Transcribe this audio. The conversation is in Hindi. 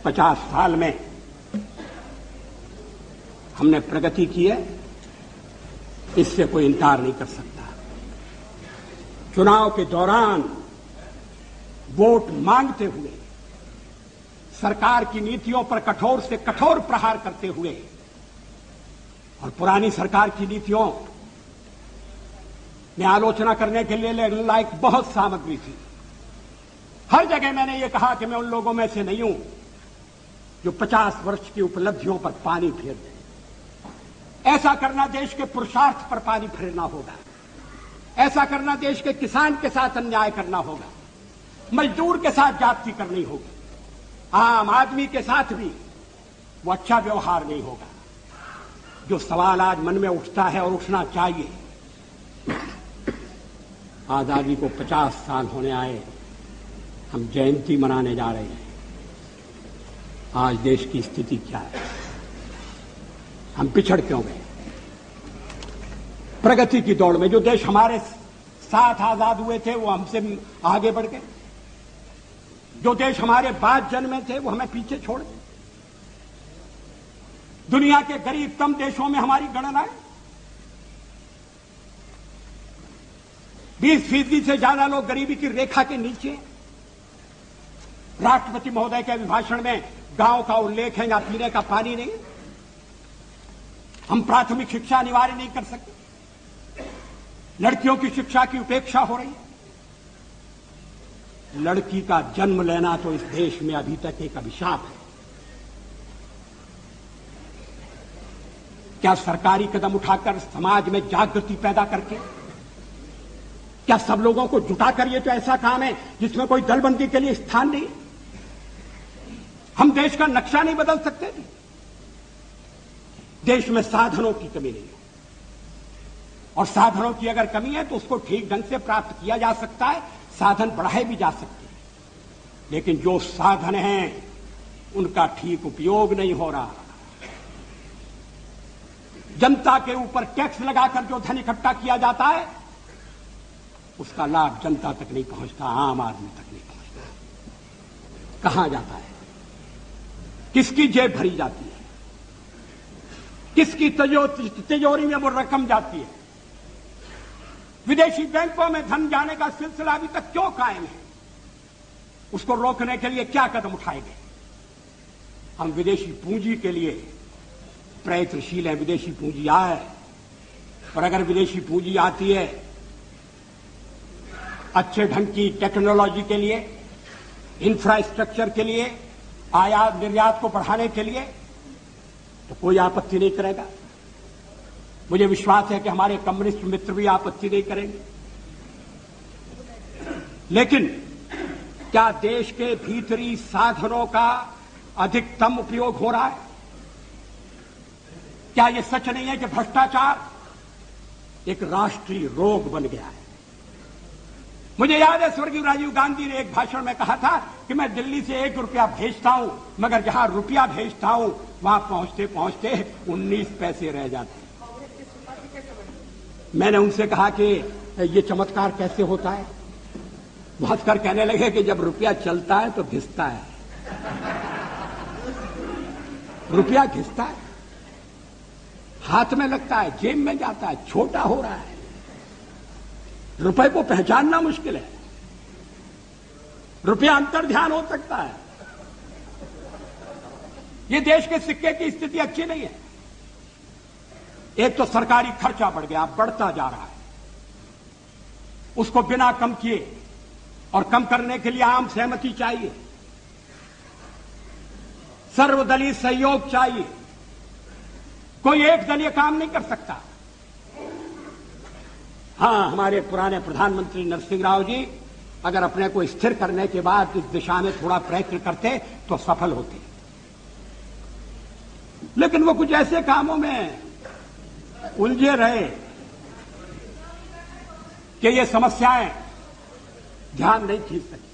50 साल में हमने प्रगति की है, इससे कोई इनकार नहीं कर सकता। चुनाव के दौरान वोट मांगते हुए, सरकार की नीतियों पर कठोर से कठोर प्रहार करते हुए, और पुरानी सरकार की नीतियों में आलोचना करने के लिए लायक बहुत सामग्री थी। हर जगह मैंने ये कहा कि मैं उन लोगों में से नहीं हूं जो 50 वर्ष की उपलब्धियों पर पानी फेर दे। ऐसा करना देश के पुरुषार्थ पर पानी फेरना होगा। ऐसा करना देश के किसान के साथ अन्याय करना होगा, मजदूर के साथ जाति करनी होगी, आम आदमी के साथ भी वो अच्छा व्यवहार नहीं होगा। जो सवाल आज मन में उठता है और उठना चाहिए, आजादी को 50 साल होने आए, हम जयंती मनाने जा रहे हैं। आज देश की स्थिति क्या है? हम पिछड़ क्यों गए? प्रगति की दौड़ में जो देश हमारे साथ आजाद हुए थे वो हमसे आगे बढ़ गए। जो देश हमारे बाद जन्मे थे वो हमें पीछे छोड़ गए। दुनिया के गरीबतम देशों में हमारी गणना है। 20% से ज्यादा लोग गरीबी की रेखा के नीचे। राष्ट्रपति महोदय के अभिभाषण में गांव का उल्लेख है या पीने का पानी नहीं। हम प्राथमिक शिक्षा अनिवार्य नहीं कर सकते। लड़कियों की शिक्षा की उपेक्षा हो रही है। लड़की का जन्म लेना तो इस देश में अभी तक एक अभिशाप है। क्या सरकारी कदम उठाकर समाज में जागृति पैदा करके, क्या सब लोगों को जुटाकर, ये तो ऐसा काम है जिसमें कोई दलबंदी के लिए स्थान नहीं। हम देश का नक्शा नहीं बदल सकते। देश में साधनों की कमी नहीं है, और साधनों की अगर कमी है तो उसको ठीक ढंग से प्राप्त किया जा सकता है, साधन बढ़ाए भी जा सकते हैं। लेकिन जो साधन हैं उनका ठीक उपयोग नहीं हो रहा। जनता के ऊपर टैक्स लगाकर जो धन इकट्ठा किया जाता है उसका लाभ जनता तक नहीं पहुंचता, आम आदमी तक नहीं पहुंचता। कहां जाता है? किसकी जेब भरी जाती है? किसकी तिजोरी में वो रकम जाती है? विदेशी बैंकों में धन जाने का सिलसिला अभी तक क्यों कायम है? उसको रोकने के लिए क्या कदम उठाए गए? हम विदेशी पूंजी के लिए प्रयत्नशील हैं। विदेशी पूंजी आए, और अगर विदेशी पूंजी आती है अच्छे ढंग की टेक्नोलॉजी के लिए, इंफ्रास्ट्रक्चर के लिए, आयात निर्यात को बढ़ाने के लिए, तो कोई आपत्ति नहीं करेगा। मुझे विश्वास है कि हमारे कम्युनिस्ट मित्र भी आपत्ति नहीं करेंगे। लेकिन क्या देश के भीतरी साधनों का अधिकतम उपयोग हो रहा है? क्या यह सच नहीं है कि भ्रष्टाचार एक राष्ट्रीय रोग बन गया है? मुझे याद है स्वर्गीय राजीव गांधी ने एक भाषण में कहा था कि मैं दिल्ली से 1 रुपया भेजता हूं, मगर जहां रुपया भेजता हूं वहां पहुंचते पहुंचते 19 पैसे रह जाते हैं। मैंने उनसे कहा कि ये चमत्कार कैसे होता है? वो हंसकर कहने लगे कि जब रुपया चलता है तो घिसता है। रुपया घिसता है, हाथ में लगता है, जेब में जाता है, छोटा हो रहा है। रुपए को पहचानना मुश्किल है। रुपया अंतर्ध्यान हो सकता है। ये देश के सिक्के की स्थिति अच्छी नहीं है। एक तो सरकारी खर्चा बढ़ गया, बढ़ता जा रहा है। उसको बिना कम किए, और कम करने के लिए आम सहमति चाहिए, सर्वदलीय सहयोग चाहिए। कोई एक दल ये काम नहीं कर सकता। हां, हमारे पुराने प्रधानमंत्री नरसिंह राव जी अगर अपने को स्थिर करने के बाद इस दिशा में थोड़ा प्रयत्न करते तो सफल होते। लेकिन वो कुछ ऐसे कामों में उलझे रहे कि ये समस्याएं ध्यान नहीं खींच सकी।